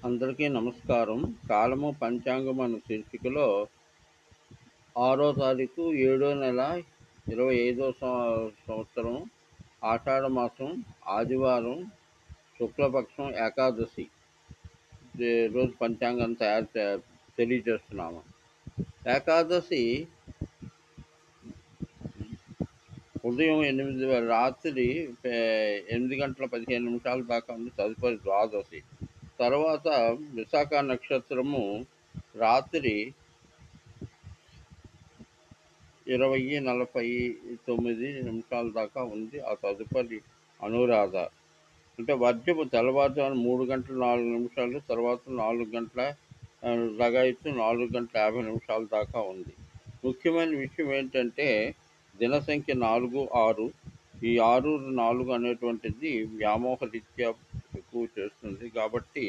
అందరికీ నమస్కారం. కాలము పంచాంగం అను శీర్షికలో 6వ తారీఖు 7వ నెల 25వ సంవత్సరం ఆషాఢ మాసం ఆదివారం శుక్లపక్షం ఏకాదశి రోజు పంచాంగం తెలియజేస్తున్నాము. ఏకాదశి ఉదయం రాత్రి 8 గంటల 15 నిమిషాల దాకా ఉంది. తదుపరి ద్వాదశి. తర్వాత విశాఖ నక్షత్రము రాత్రి 20:49 దాకా ఉంది. ఆ తదుపరి అనురాధ. అంటే వర్జము తెల్లవారుజామున 3 గంటల 4 నిమిషాలు, తర్వాత 4 గంటల లగాయత్తు 4 గంటల 50 నిమిషాల దాకా ఉంది. ముఖ్యమైన విషయం ఏంటంటే దినసంఖ్య 4, 6. ఈ 6, 4 అనేటువంటిది వ్యామోహ రీత్యా ఎక్కువ చేస్తుంది. కాబట్టి